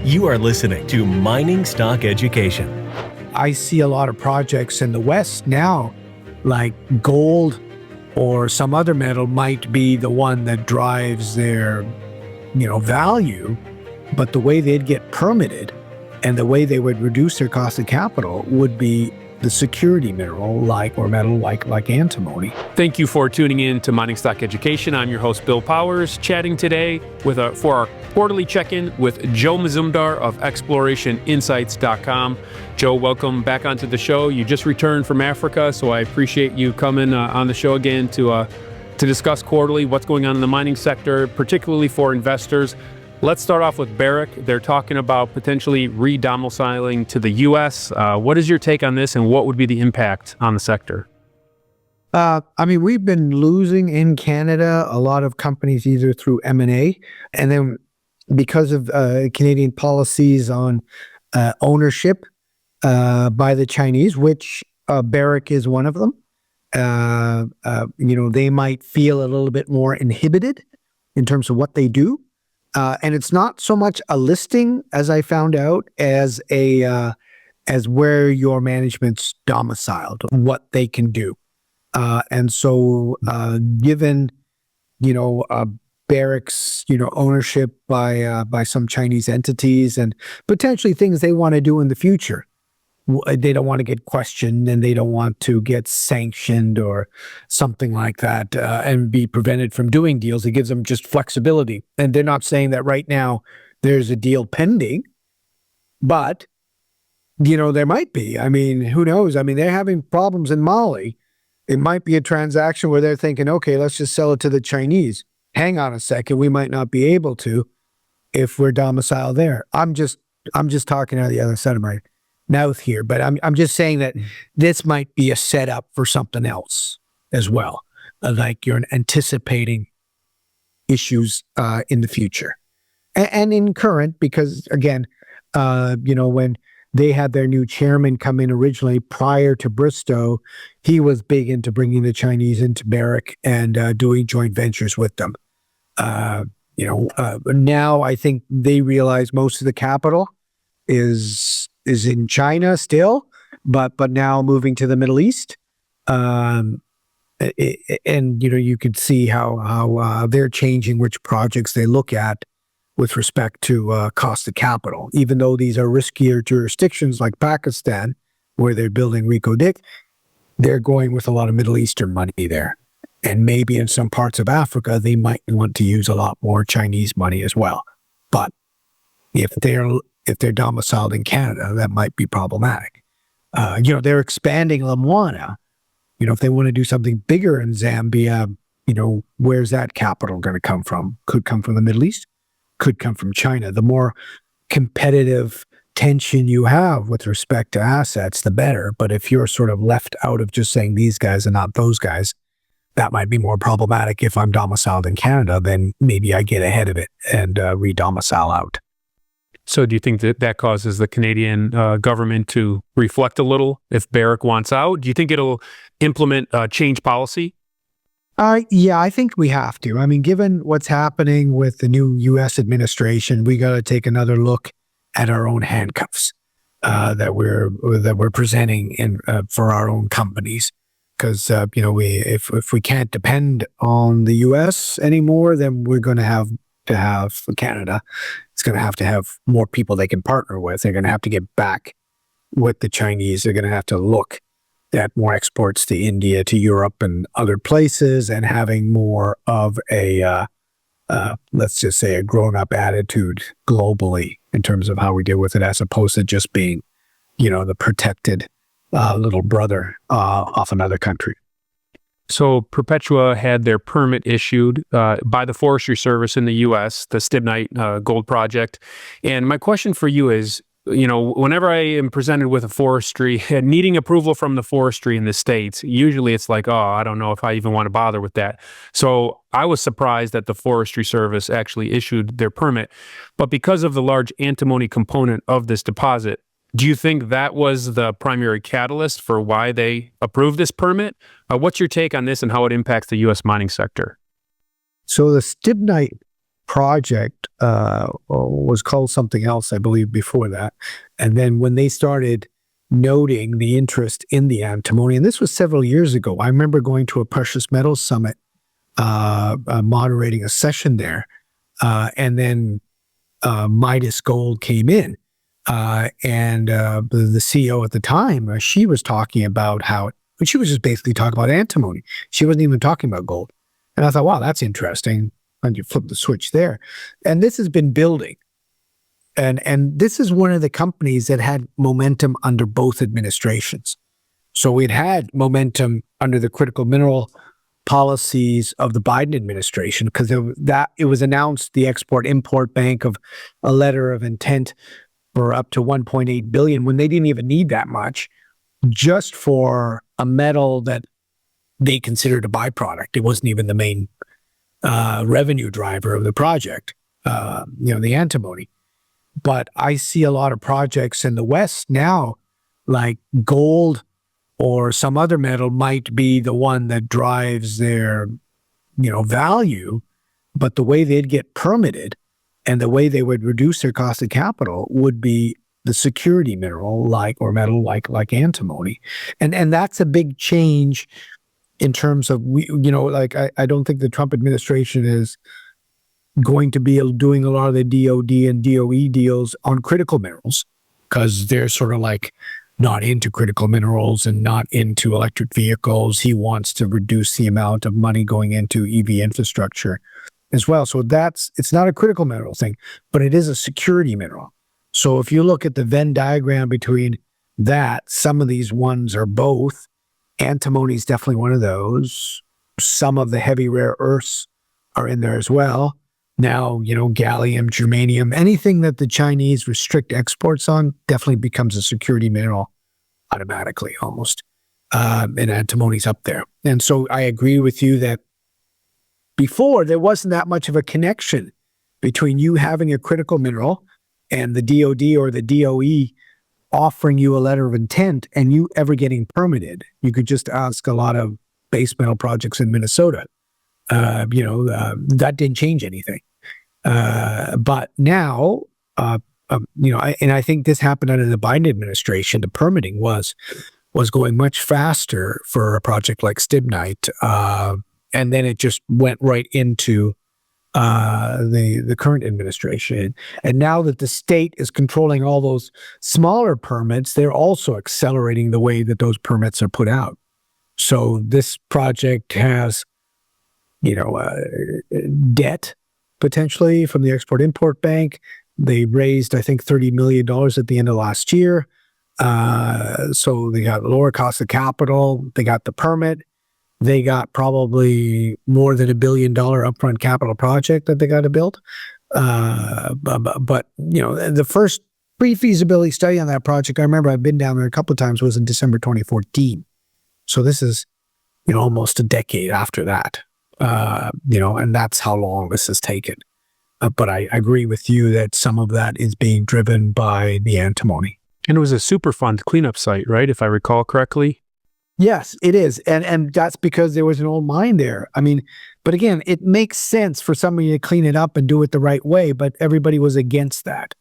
You are listening to Mining Stock Education. I see a lot of projects in the West now, like gold or some other metal might be the one that drives their, value, but the way they'd get permitted and the way they would reduce their cost of capital would be the security mineral like antimony. Thank you for tuning in to Mining Stock Education. I'm your host, Bill Powers, chatting today for our quarterly check-in with Joe Mazumdar of Exploration Insights.com. Joe, welcome back onto the show. You just returned from Africa, so I appreciate you coming on the show again to discuss quarterly what's going on in the mining sector, particularly for investors. Let's start off with Barrick. They're talking about potentially redomiciling to the U.S. What is your take on this, and what would be the impact on the sector? We've been losing in Canada a lot of companies either through M&A, and then because of Canadian policies on ownership by the Chinese, which Barrick is one of them. They might feel a little bit more inhibited in terms of what they do. And it's not so much a listing, as I found out, as where your management's domiciled, what they can do. And so given, Barrick's, ownership by some Chinese entities and potentially things they want to do in the future, they don't want to get questioned and they don't want to get sanctioned or something like that and be prevented from doing deals. It gives them just flexibility. And they're not saying that right now there's a deal pending, but, there might be. Who knows? They're having problems in Mali. It might be a transaction where they're thinking, okay, let's just sell it to the Chinese. Hang on a second. We might not be able to if we're domiciled there. I'm just talking out of the other side of my mouth here, but I'm just saying that this might be a setup for something else as well. Like you're anticipating issues in the future and in current, because again, when they had their new chairman come in originally prior to Bristow, he was big into bringing the Chinese into Barrick and doing joint ventures with them. Now I think they realize most of the capital is in China still, but now moving to the Middle East. And you could see how they're changing which projects they look at with respect to cost of capital. Even though these are riskier jurisdictions like Pakistan, where they're building Reko Diq, they're going with a lot of Middle Eastern money there. And maybe in some parts of Africa, they might want to use a lot more Chinese money as well. But if they're domiciled in Canada, that might be problematic. They're expanding Lumwana. If they want to do something bigger in Zambia, where's that capital going to come from? Could come from the Middle East, could come from China. The more competitive tension you have with respect to assets, the better. But if you're sort of left out of just saying these guys and not those guys, that might be more problematic. If I'm domiciled in Canada, then maybe I get ahead of it and re-domicile out. So do you think that causes the Canadian government to reflect a little if Barrick wants out? Do you think it'll implement change policy? Yeah, I think we have to. Given what's happening with the new U.S. administration, we got to take another look at our own handcuffs that we're presenting in for our own companies. Because if we can't depend on the U.S. anymore, then we're going to have Canada. It's going to have more people they can partner with. They're going to have to get back with the Chinese. They're going to have to look at more exports to India, to Europe and other places, and having more of a, let's just say, a grown-up attitude globally in terms of how we deal with it, as opposed to just being, the protected little brother off another country. So Perpetua had their permit issued by the Forestry Service in the U.S., the Stibnite Gold project. And my question for you is, whenever I am presented with a forestry, needing approval from the forestry in the States, usually it's like, I don't know if I even want to bother with that. So I was surprised that the Forestry Service actually issued their permit. But because of the large antimony component of this deposit, do you think that was the primary catalyst for why they approved this permit? What's your take on this and how it impacts the U.S. mining sector? So the Stibnite project was called something else, I believe, before that. And then when they started noting the interest in the antimony, and this was several years ago, I remember going to a precious metals summit, moderating a session there, and then Midas Gold came in, and the CEO at the time, she was talking about how, she was just basically talking about antimony. She wasn't even talking about gold. And I thought, wow, that's interesting. And you flip the switch there. And this has been building. And this is one of the companies that had momentum under both administrations. So it had momentum under the critical mineral policies of the Biden administration, because it was announced, the Export-Import Bank, of a letter of intent for up to $1.8 billion, when they didn't even need that much, just for a metal that they considered a byproduct. It wasn't even the main revenue driver of the project, the antimony. But I see a lot of projects in the West now, like gold or some other metal might be the one that drives their, value, but the way they'd get permitted and the way they would reduce their cost of capital would be the security mineral, or metal like antimony. And that's a big change in terms of, I don't think the Trump administration is going to be doing a lot of the DOD and DOE deals on critical minerals, because they're sort of like not into critical minerals and not into electric vehicles. He wants to reduce the amount of money going into EV infrastructure as well. So it's not a critical mineral thing, but it is a security mineral. So if you look at the Venn diagram between that, some of these ones are both. Antimony is definitely one of those. Some of the heavy rare earths are in there as well. Now, gallium, germanium, anything that the Chinese restrict exports on definitely becomes a security mineral automatically, almost. And antimony's up there. And so I agree with you that before there wasn't that much of a connection between you having a critical mineral and the DOD or the DOE offering you a letter of intent and you ever getting permitted. You could just ask a lot of base metal projects in Minnesota. That didn't change anything. But now, I think this happened under the Biden administration. The permitting was going much faster for a project like Stibnite, and then it just went right into the current administration. And now that the state is controlling all those smaller permits, they're also accelerating the way that those permits are put out. So this project has, debt potentially from the Export-Import Bank. They raised, I think, $30 million at the end of last year. So they got lower cost of capital. They got the permit. They got probably more than $1 billion upfront capital project that they got to build. But the first pre-feasibility study on that project, I remember I've been down there a couple of times, was in December 2014. So this is, almost a decade after that. And that's how long this has taken. But I agree with you that some of that is being driven by the antimony. And it was a Superfund cleanup site, right? If I recall correctly. Yes, it is. And that's because there was an old mine there. I mean, but again, it makes sense for somebody to clean it up and do it the right way, but everybody was against that.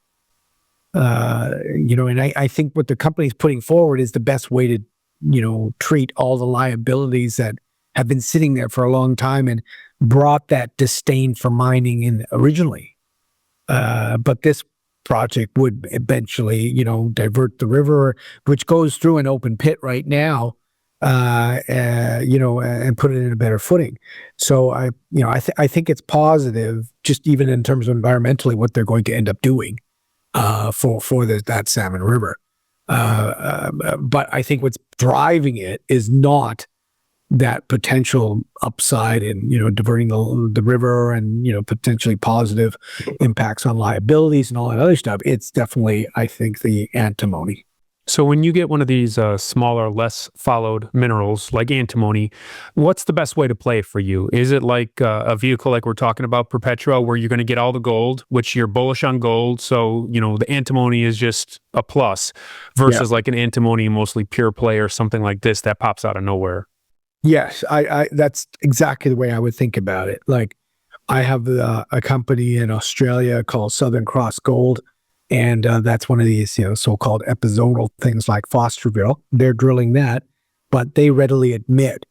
And I think what the company's putting forward is the best way to, treat all the liabilities that have been sitting there for a long time and brought that disdain for mining in originally. But this project would eventually, divert the river, which goes through an open pit right now, and put it in a better footing. So I think it's positive, just even in terms of environmentally, what they're going to end up doing for that salmon river. But I think what's driving it is not that potential upside in, diverting the river and, potentially positive impacts on liabilities and all that other stuff. It's definitely, I think, the antimony. So when you get one of these smaller, less followed minerals like antimony, what's the best way to play for you? Is it like a vehicle like we're talking about, Perpetua, where you're going to get all the gold, which you're bullish on gold, so the antimony is just a plus, versus like an antimony mostly pure play or something like this that pops out of nowhere? Yes, I that's exactly the way I would think about it. Like, I have a company in Australia called Southern Cross Gold, and that's one of these, so-called episodal things like Fosterville. They're drilling that, but they readily admit,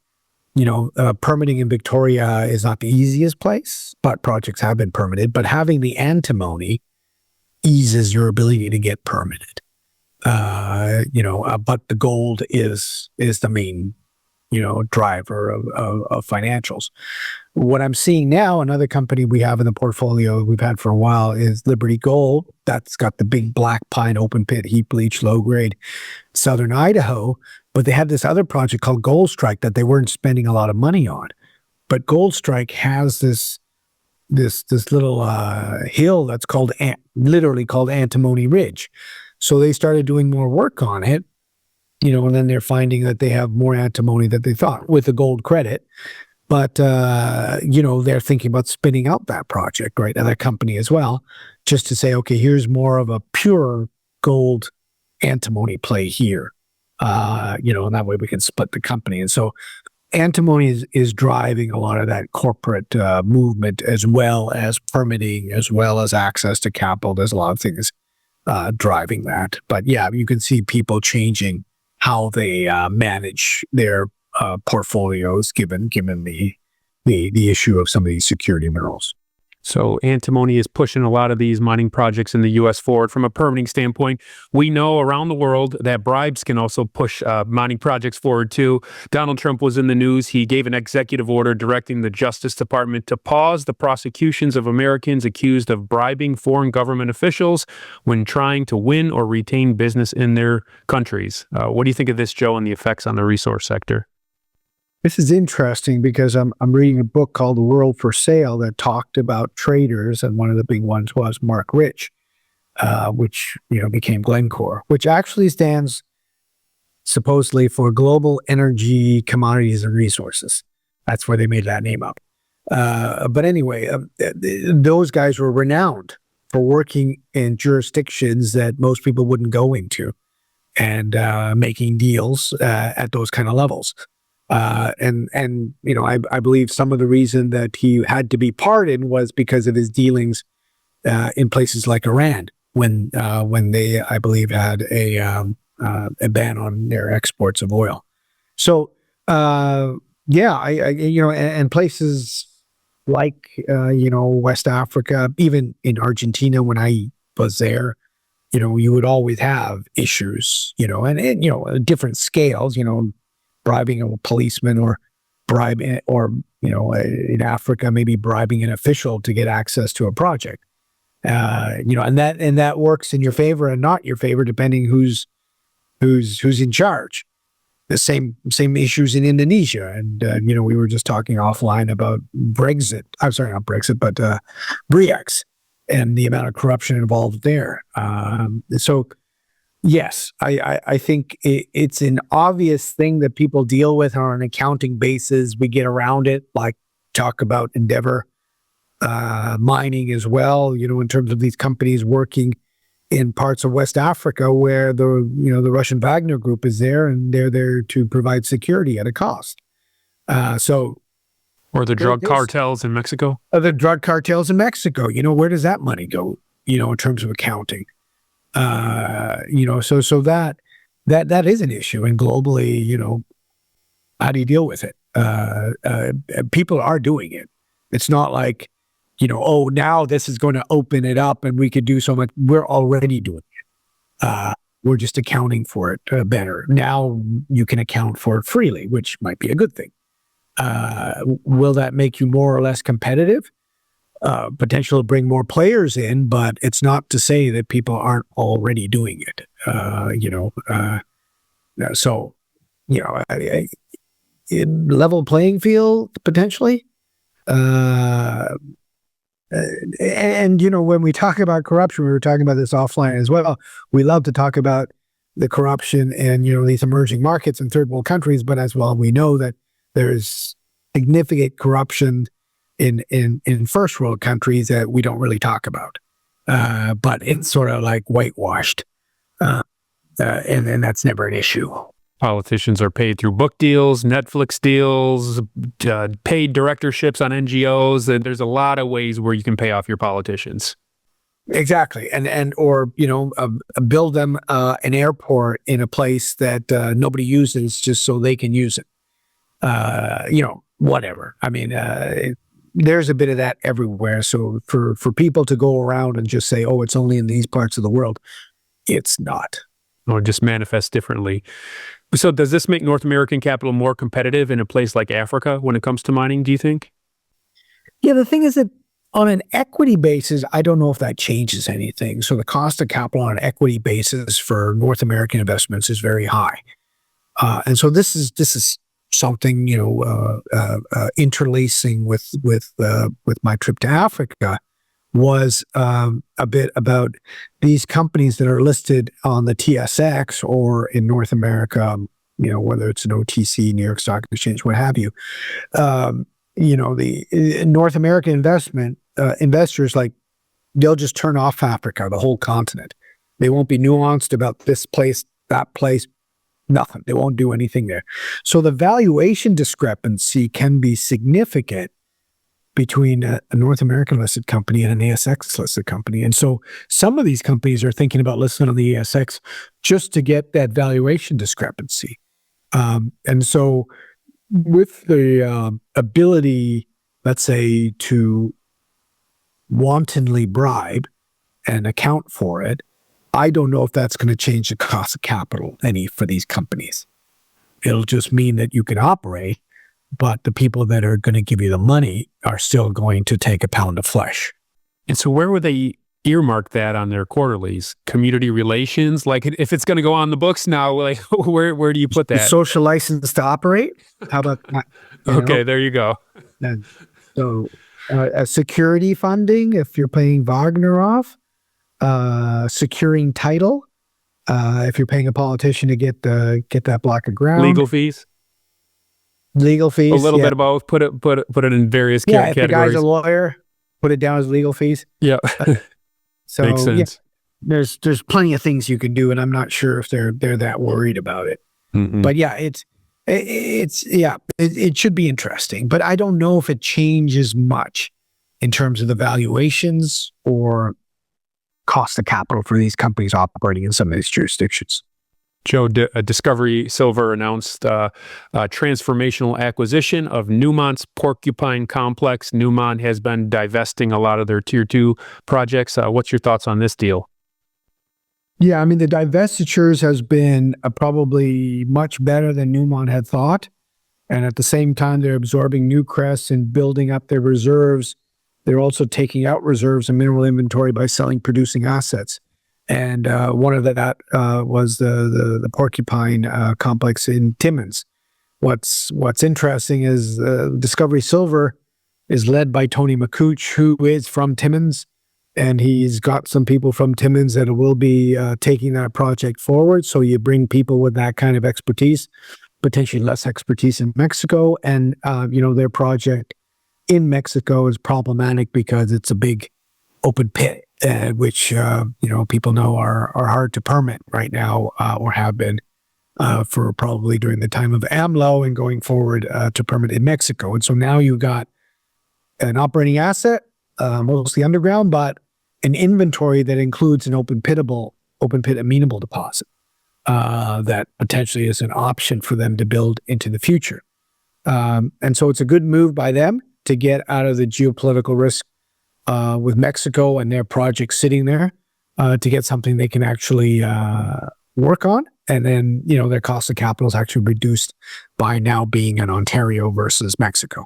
permitting in Victoria is not the easiest place, but projects have been permitted. But having the antimony eases your ability to get permitted. But the gold is the main, driver of financials. What I'm seeing now, another company we have in the portfolio we've had for a while is Liberty Gold. That's got the big black pine open pit, heap leach, low grade, southern Idaho. But they had this other project called Gold Strike that they weren't spending a lot of money on. But Gold Strike has this little hill that's literally called Antimony Ridge. So they started doing more work on it, and then they're finding that they have more antimony than they thought with the gold credit. But, they're thinking about spinning out that project, right, and that company as well, just to say, okay, here's more of a pure gold antimony play here, and that way we can split the company. And so antimony is driving a lot of that corporate movement, as well as permitting, as well as access to capital. There's a lot of things driving that. But yeah, you can see people changing how they manage their portfolios, given the issue of some of these security minerals. So antimony is pushing a lot of these mining projects in the U.S. forward from a permitting standpoint. We know around the world that bribes can also push mining projects forward too. Donald Trump was in the news. He gave an executive order directing the Justice Department to pause the prosecutions of Americans accused of bribing foreign government officials when trying to win or retain business in their countries. What do you think of this, Joe, and the effects on the resource sector? This is interesting because I'm reading a book called The World for Sale that talked about traders, and one of the big ones was Mark Rich, which became Glencore, which actually stands supposedly for Global Energy Commodities and Resources. That's where they made that name up. But anyway, those guys were renowned for working in jurisdictions that most people wouldn't go into, and making deals at those kind of levels. I believe some of the reason that he had to be pardoned was because of his dealings in places like Iran, when they, I believe, had a ban on their exports of oil. So and places like West Africa, even in Argentina when I was there, you would always have issues, and different scales, bribing a policeman, or in Africa, maybe bribing an official to get access to a project. And that works in your favor and not your favor, depending who's in charge. The same issues in Indonesia. And, we were just talking offline about Brexit. I'm sorry, not Brexit, but BRICS, and the amount of corruption involved there. So yes, I think it's an obvious thing that people deal with on an accounting basis. We get around it, like talk about Endeavor mining as well, in terms of these companies working in parts of West Africa where the Russian Wagner group is there, and they're there to provide security at a cost. Or the drug cartels in Mexico? The drug cartels in Mexico, where does that money go, in terms of accounting? So that is an issue, and globally, how do you deal with it? People are doing it. It's not like, now this is going to open it up and we could do so much. We're already doing it. We're just accounting for it better. Now you can account for it freely, which might be a good thing. Will that make you more or less competitive? Potential to bring more players in, but it's not to say that people aren't already doing it. Level playing field potentially. When we talk about corruption, we were talking about this offline as well. We love to talk about the corruption in these emerging markets in third world countries, but as well, we know that there's significant corruption in first world countries that we don't really talk about, but it's sort of like whitewashed, and that's never an issue. Politicians are paid through book deals, Netflix deals, paid directorships on NGOs. And there's a lot of ways where you can pay off your politicians. Exactly. Or build them an airport in a place that nobody uses just so they can use it. Whatever. I mean, there's a bit of that everywhere. So for people to go around and just say, oh, it's only in these parts of the world, it's not. Or just manifest differently. So does this make North American capital more competitive in a place like Africa when it comes to mining, do you think? Yeah, the thing is that on an equity basis, I don't know if that changes anything. So the cost of capital on an equity basis for North American investments is very high. And so this is something, interlacing with my trip to Africa was a bit about these companies that are listed on the TSX or in North America, whether it's an OTC, New York Stock Exchange, what have you. The North American investors, like, they'll just turn off Africa, the whole continent. They won't be nuanced about this place, that place, nothing. They won't do anything there. So the valuation discrepancy can be significant between a North American listed company and an ASX listed company. And so some of these companies are thinking about listing on the ASX just to get that valuation discrepancy. And so with the ability, let's say, to wantonly bribe and account for it, I don't know if that's going to change the cost of capital any for these companies. It'll just mean that you can operate, but the people that are going to give you the money are still going to take a pound of flesh. And so where would they earmark that on their quarterlies? Community relations? Like, if it's going to go on the books now, like, where do you put that? The social license to operate? How about that? Okay, there you go. And so security funding, if you're paying Wagner off, securing title, if you're paying a politician to get that block of ground. Legal fees? Legal fees. A little bit of both. Put it in various categories. If the guy's a lawyer, put it down as legal fees. Yeah. So makes sense. Yeah, there's plenty of things you can do, and I'm not sure if they're that worried about it. Mm-mm. But yeah, it should be interesting. But I don't know if it changes much in terms of the valuations or cost of capital for these companies operating in some of these jurisdictions. Joe, Discovery Silver announced a transformational acquisition of Newmont's Porcupine Complex. Newmont has been divesting a lot of their Tier 2 projects. What's your thoughts on this deal? Yeah, I mean, the divestitures has been probably much better than Newmont had thought. And at the same time, they're absorbing Newcrest and building up their reserves. They're also taking out reserves and mineral inventory by selling producing assets. And one of that was the Porcupine Complex in Timmins. What's interesting is Discovery Silver is led by Tony McCooch, who is from Timmins, and he's got some people from Timmins that will be taking that project forward. So you bring people with that kind of expertise, potentially less expertise in Mexico, and their project in Mexico is problematic because it's a big open pit. Which people know are hard to permit right now, or have been for probably during the time of AMLO and going forward to permit in Mexico. And so now you've got an operating asset, mostly underground, but an inventory that includes an open pit amenable deposit that potentially is an option for them to build into the future. And so it's a good move by them to get out of the geopolitical risk with Mexico and their project sitting there to get something they can actually work on. And then, their cost of capital is actually reduced by now being in Ontario versus Mexico.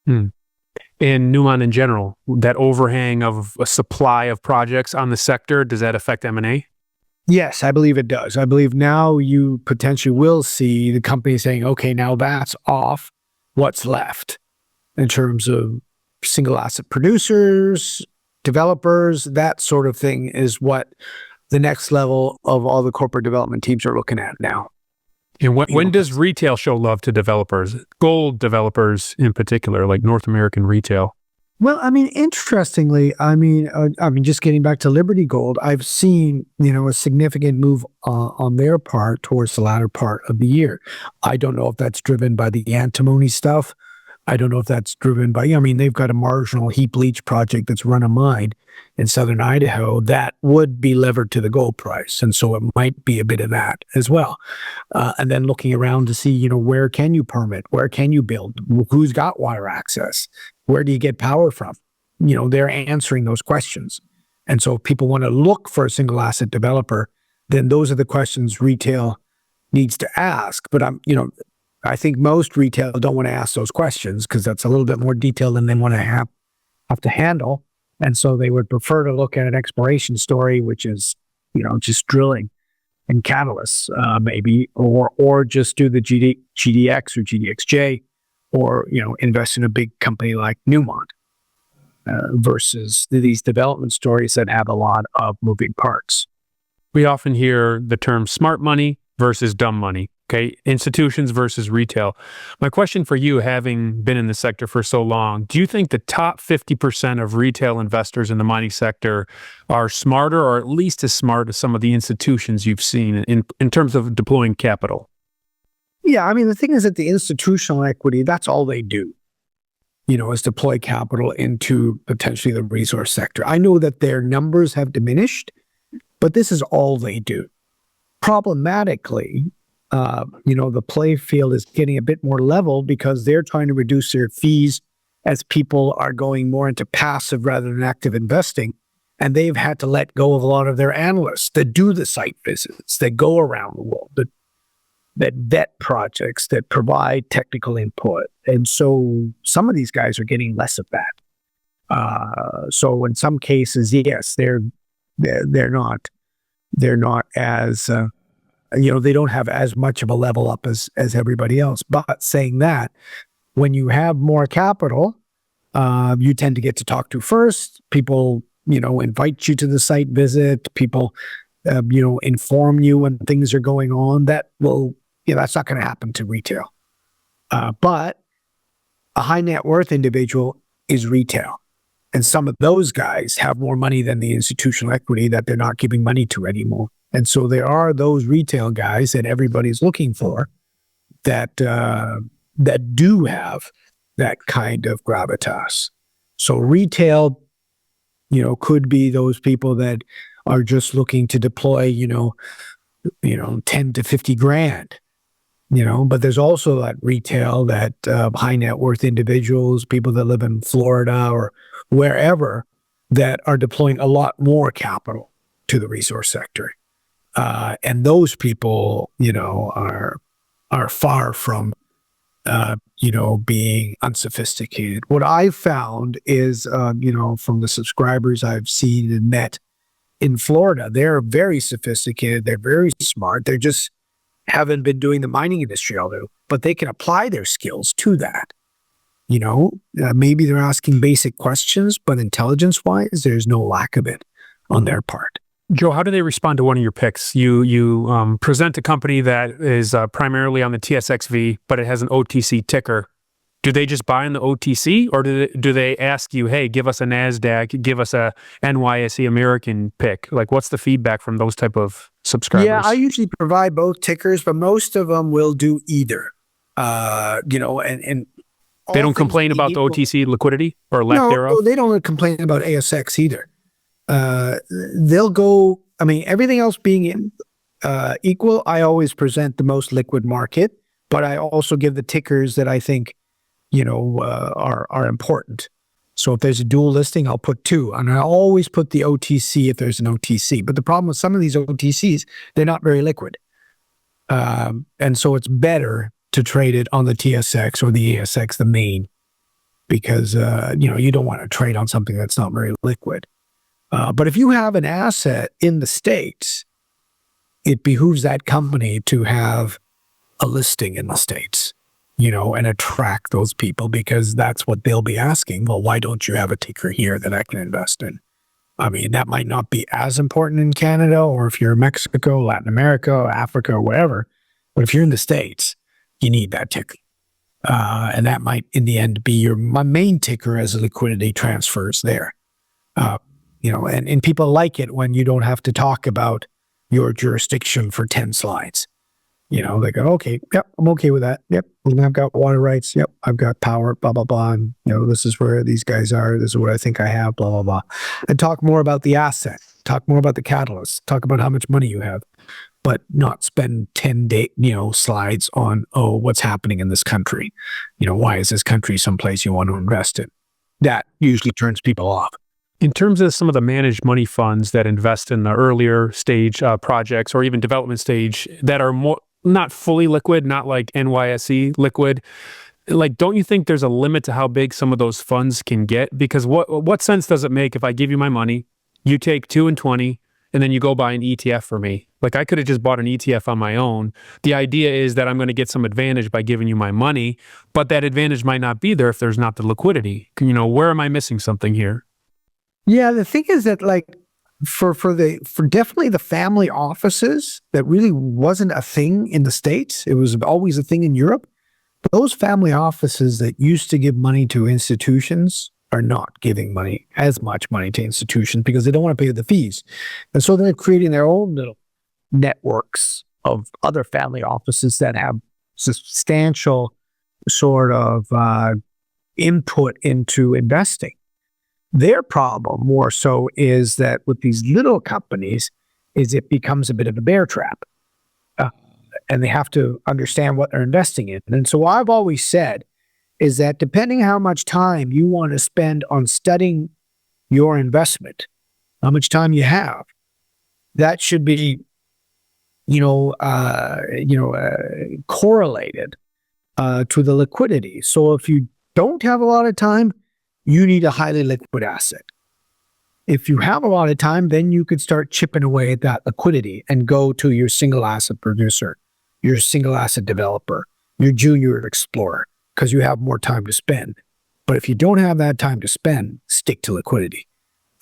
And Newmont in general, that overhang of a supply of projects on the sector, does that affect M&A? Yes, I believe it does. I believe now you potentially will see the company saying, okay, now that's off. What's left in terms of single asset producers, developers, that sort of thing is what the next level of all the corporate development teams are looking at now. And when does retail show love to developers, gold developers in particular, like North American retail? Well, I mean, interestingly, just getting back to Liberty Gold, I've seen, a significant move on their part towards the latter part of the year. I don't know if that's driven by the antimony stuff. I don't know if that's driven by, they've got a marginal heap leach project that's run a mine in southern Idaho that would be levered to the gold price. And so it might be a bit of that as well. And then looking around to see, where can you permit? Where can you build? Who's got water access? Where do you get power from? They're answering those questions. And so if people want to look for a single asset developer, then those are the questions retail needs to ask. But I think most retail don't want to ask those questions because that's a little bit more detail than they want to have to handle. And so they would prefer to look at an exploration story, which is, just drilling and catalysts, maybe, or just do the GDX or GDXJ, or, invest in a big company like Newmont, versus these development stories that have a lot of moving parts. We often hear the term smart money versus dumb money. Okay, institutions versus retail. My question for you, having been in the sector for so long, do you think the top 50% of retail investors in the mining sector are smarter, or at least as smart as some of the institutions you've seen in terms of deploying capital? Yeah, the thing is that the institutional equity, that's all they do, is deploy capital into potentially the resource sector. I know that their numbers have diminished, but this is all they do. Problematically, the play field is getting a bit more level because they're trying to reduce their fees as people are going more into passive rather than active investing. And they've had to let go of a lot of their analysts that do the site visits, that go around the world, that vet projects, that provide technical input. And so some of these guys are getting less of that. So in some cases, yes, they're not as, they don't have as much of a level up as everybody else. But saying that, when you have more capital, you tend to get to talk to first. People, invite you to the site visit. People, inform you when things are going on. That will, that's not going to happen to retail. But a high net worth individual is retail. And some of those guys have more money than the institutional equity that they're not giving money to anymore. And so there are those retail guys that everybody's looking for that do have that kind of gravitas. So retail, could be those people that are just looking to deploy, 10 to 50 grand, but there's also that retail, that high net worth individuals, people that live in Florida or wherever, that are deploying a lot more capital to the resource sector. And those people, are far from, being unsophisticated. What I've found is, from the subscribers I've seen and met in Florida, they're very sophisticated. They're very smart. They just haven't been doing the mining industry all day, but they can apply their skills to that. Maybe they're asking basic questions, but intelligence-wise, there's no lack of it on their part. Joe, how do they respond to one of your picks? You present a company that is primarily on the TSXV, but it has an OTC ticker. Do they just buy in the OTC, or do they ask you, hey, give us a NASDAQ, give us a NYSE American pick? Like, what's the feedback from those type of subscribers? Yeah, I usually provide both tickers, but most of them will do either. And they don't complain about the OTC liquidity or lack thereof? No, they don't complain about ASX either. They'll go, everything else being equal, I always present the most liquid market, but I also give the tickers that I think, are important. So if there's a dual listing, I'll put two, and I always put the OTC if there's an OTC. But the problem with some of these OTCs, they're not very liquid. And so it's better to trade it on the TSX or the ASX, the main, because, you don't want to trade on something that's not very liquid. But if you have an asset in the States, it behooves that company to have a listing in the States, and attract those people, because that's what they'll be asking. Well, why don't you have a ticker here that I can invest in? That might not be as important in Canada, or if you're in Mexico, Latin America, Africa, or wherever. But if you're in the States, you need that ticker. And that might, in the end, be my main ticker as a liquidity transfers there. And people like it when you don't have to talk about your jurisdiction for 10 slides. They go, okay, yep, I'm okay with that. Yep, I've got water rights. Yep, I've got power, blah, blah, blah. And, this is where these guys are. This is what I think I have, blah, blah, blah. And talk more about the asset. Talk more about the catalyst. Talk about how much money you have. But not spend 10 slides on, what's happening in this country. Why is this country someplace you want to invest in? That usually turns people off. In terms of some of the managed money funds that invest in the earlier stage projects or even development stage that are more not fully liquid, not like NYSE liquid, like, don't you think there's a limit to how big some of those funds can get? Because what sense does it make if I give you my money, you take 2 and 20, and then you go buy an ETF for me? Like, I could have just bought an ETF on my own. The idea is that I'm going to get some advantage by giving you my money, but that advantage might not be there if there's not the liquidity. Where am I missing something here? Yeah, the thing is that, like, for definitely the family offices, that really wasn't a thing in the States. It was always a thing in Europe. Those family offices that used to give money to institutions are not giving as much money to institutions because they don't want to pay the fees. And so they're creating their own little networks of other family offices that have substantial sort of input into investing. Their problem more so is that with these little companies is it becomes a bit of a bear trap. And they have to understand what they're investing in. And so what I've always said is that depending how much time you want to spend on studying your investment, how much time you have, that should be, correlated to the liquidity. So if you don't have a lot of time, you need a highly liquid asset. If you have a lot of time, then you could start chipping away at that liquidity and go to your single asset producer, your single asset developer, your junior explorer, because you have more time to spend. But if you don't have that time to spend, stick to liquidity.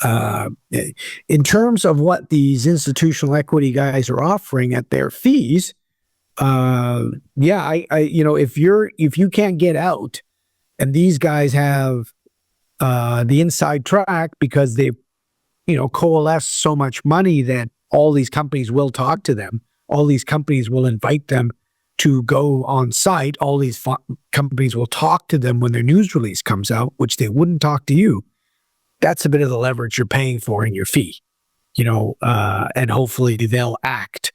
In terms of what these institutional equity guys are offering at their fees, if you can't get out, and these guys have the inside track because they've, coalesced so much money that all these companies will talk to them. All these companies will invite them to go on site. All these companies will talk to them when their news release comes out, which they wouldn't talk to you. That's a bit of the leverage you're paying for in your fee, and hopefully they'll act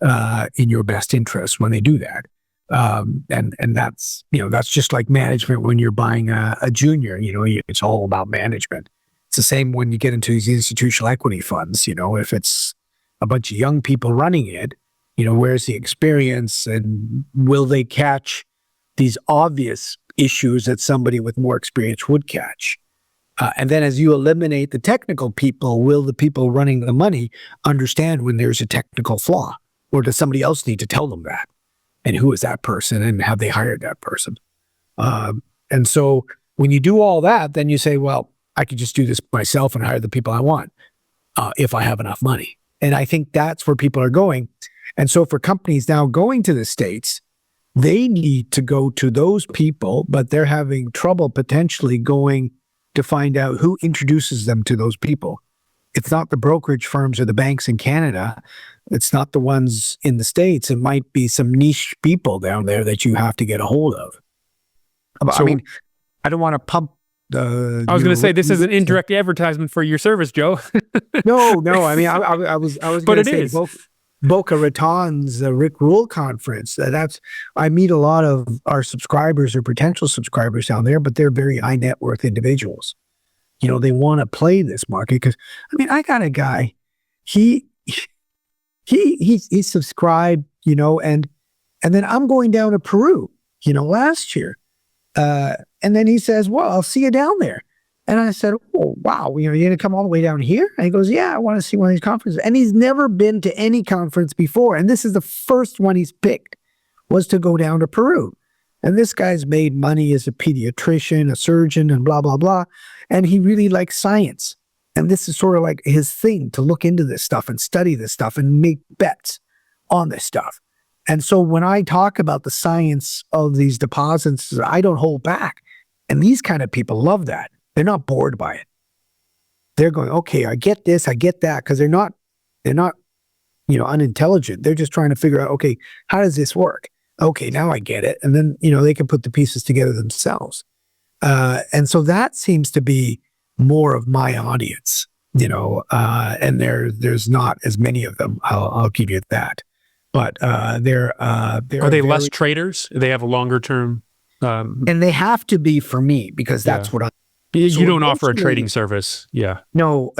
in your best interest when they do that. And that's just like management when you're buying a junior, it's all about management. It's the same when you get into these institutional equity funds, if it's a bunch of young people running it, where's the experience and will they catch these obvious issues that somebody with more experience would catch? And then as you eliminate the technical people, will the people running the money understand when there's a technical flaw? Or does somebody else need to tell them that? And who is that person and have they hired that person? And so when you do all that, then you say, well, I could just do this myself and hire the people I want if I have enough money. And I think that's where people are going. And so for companies now going to the States, they need to go to those people, but they're having trouble potentially going to find out who introduces them to those people. It's not the brokerage firms or the banks in Canada. It's not the ones in the States. It might be some niche people down there that you have to get a hold of. So, I don't want to pump I was going to say, this is an indirect advertisement for your service, Joe. No. I mean, I was going to say Boca Raton's Rick Rule conference. I meet a lot of our subscribers or potential subscribers down there, but they're very high net worth individuals. They want to play this market because, I got a guy, he subscribed, and then I'm going down to Peru, last year. And then he says, well, I'll see you down there. And I said, oh, wow, you're going to come all the way down here? And he goes, yeah, I want to see one of these conferences. And he's never been to any conference before. And this is the first one he's picked, was to go down to Peru. And this guy's made money as a pediatrician, a surgeon, and blah, blah, blah. And he really likes science. And this is sort of like his thing, to look into this stuff and study this stuff and make bets on this stuff. And so when I talk about the science of these deposits, I don't hold back. And these kind of people love that. They're not bored by it. They're going, okay, I get this, I get that, because they're not, unintelligent. They're just trying to figure out, okay, how does this work? Okay, now I get it. And then, they can put the pieces together themselves. And so that seems to be more of my audience, and there's not as many of them. I'll give you that. But are they less traders? They have a longer term. And they have to be for me, because that's what I. You don't offer a trading service. Yeah. No,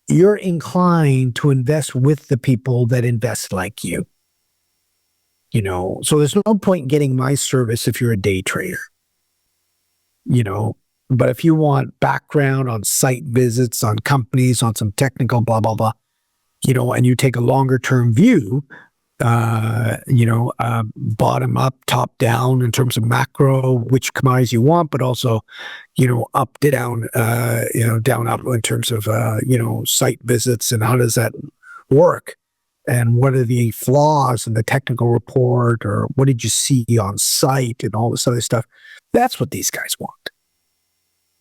you're inclined to invest with the people that invest like you. So there's no point in getting my service if you're a day trader. But if you want background on site visits, on companies, on some technical blah, blah, blah, and you take a longer term view, bottom up, top down in terms of macro, which commodities you want, but also, up to down, down up in terms of, site visits and how does that work? And what are the flaws in the technical report, or what did you see on site and all this other stuff? That's what these guys want.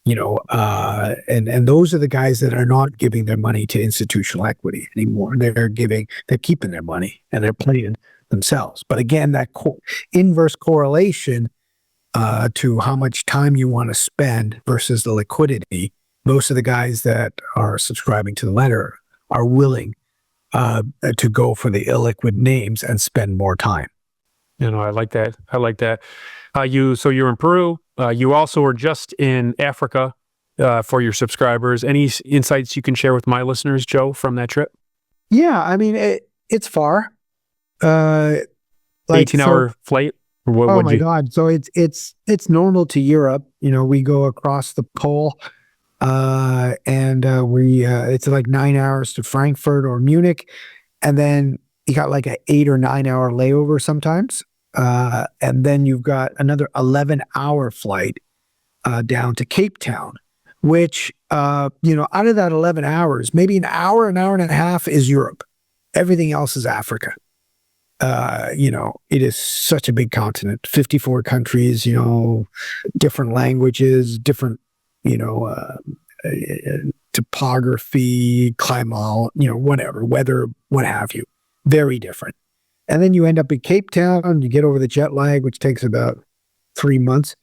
And those are the guys that are not giving their money to institutional equity anymore. They're keeping their money and they're playing themselves. But again, that inverse correlation to how much time you want to spend versus the liquidity, most of the guys that are subscribing to the letter are willing to go for the illiquid names and spend more time. I like that. So you're in Peru. You also were just in Africa for your subscribers. Any insights you can share with my listeners, Joe, from that trip? Yeah, I mean, it's far. 18-hour flight? Or what, oh my God. So it's normal to Europe. We go across the pole and it's like 9 hours to Frankfurt or Munich. And then you got like an 8 or 9 hour layover sometimes. And then you've got another 11-hour flight down to Cape Town, which, out of that 11 hours, maybe an hour and a half is Europe. Everything else is Africa. It is such a big continent, 54 countries, different languages, different, topography, climate, whatever, weather, what have you. Very different. And then you end up in Cape Town, you get over the jet lag, which takes about 3 months.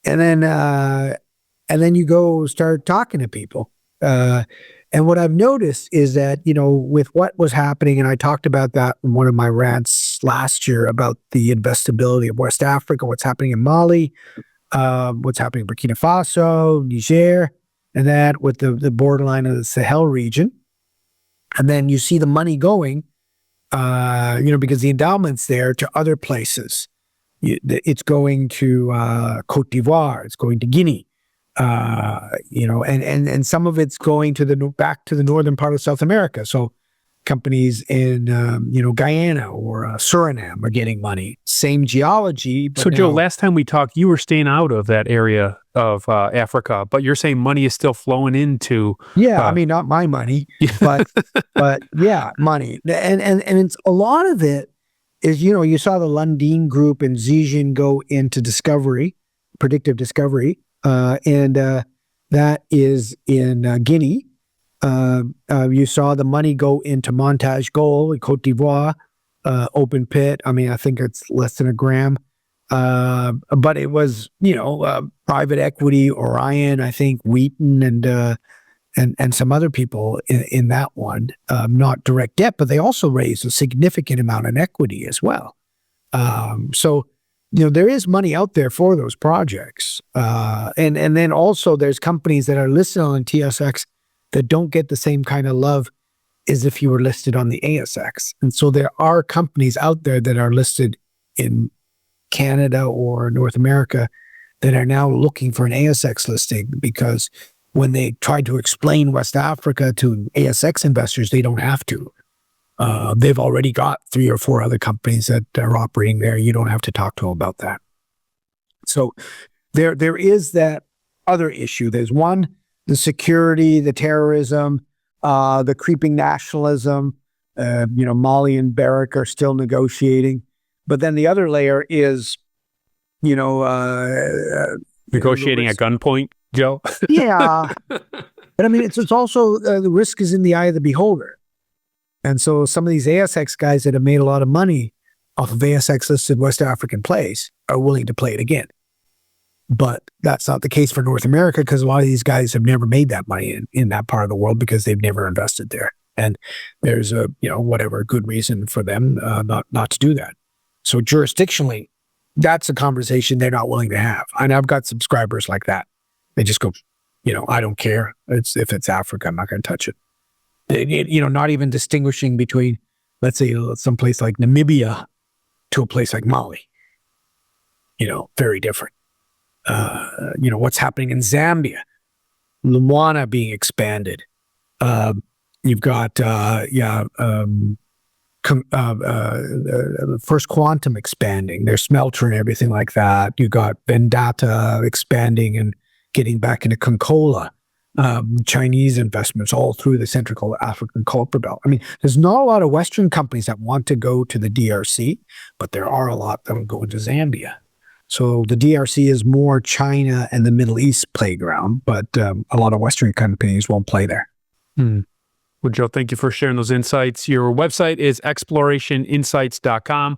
And then you go start talking to people. And what I've noticed is that, with what was happening, and I talked about that in one of my rants last year about the investability of West Africa, what's happening in Mali, what's happening in Burkina Faso, Niger, and that with the borderline of the Sahel region. And then you see the money going, because the endowment's there, to other places. It's going to Cote d'Ivoire, it's going to Guinea, and some of it's going to back to the northern part of South America. So companies in, Guyana or Suriname are getting money. Same geology. But so Joe, last time we talked, you were staying out of that area of Africa, but you're saying money is still flowing into. Yeah, I mean, not my money, but yeah, money. And it's a lot of it is, you saw the Lundin Group and Zijin go into discovery, predictive discovery, and that is in Guinea. You saw the money go into Montage Gold in Cote d'Ivoire, open pit. I mean, I think it's less than a gram. But it was, private equity, Orion, I think Wheaton and some other people in that one, not direct debt, but they also raised a significant amount in equity as well. So, there is money out there for those projects. And then also there's companies that are listed on TSX that don't get the same kind of love as if you were listed on the ASX. And so there are companies out there that are listed in Canada or North America that are now looking for an ASX listing, because when they try to explain West Africa to ASX investors, they don't have to. They've already got 3 or 4 other companies that are operating there. You don't have to talk to them about that. So there is that other issue. There's one, the security, the terrorism, the creeping nationalism, Mali and Barrick are still negotiating. But then the other layer is, negotiating at gunpoint, Joe. Yeah. But I mean, it's also the risk is in the eye of the beholder. And so some of these ASX guys that have made a lot of money off of ASX listed West African plays are willing to play it again. But that's not the case for North America, because a lot of these guys have never made that money in that part of the world because they've never invested there. And there's a, whatever good reason for them not to do that. So jurisdictionally, that's a conversation they're not willing to have. And I've got subscribers like that. They just go, I don't care. If it's Africa, I'm not going to touch it. Not even distinguishing between, let's say, some place like Namibia to a place like Mali. Very different. What's happening in Zambia, Lumwana being expanded. You've got First Quantum expanding their smelter and everything like that. You got Vendata expanding and getting back into Konkola. Chinese investments all through the Central African Copper Belt. I mean, there's not a lot of Western companies that want to go to the DRC, but there are a lot that will go into Zambia. So the DRC is more China and the Middle East playground, but a lot of Western companies won't play there. Well, Joe, thank you for sharing those insights. Your website is explorationinsights.com.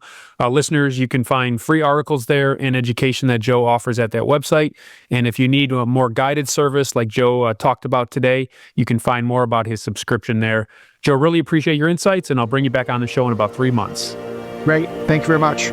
Listeners, you can find free articles there and education that Joe offers at that website. And if you need a more guided service like Joe talked about today, you can find more about his subscription there. Joe, really appreciate your insights, and I'll bring you back on the show in about 3 months. Great. Thank you very much.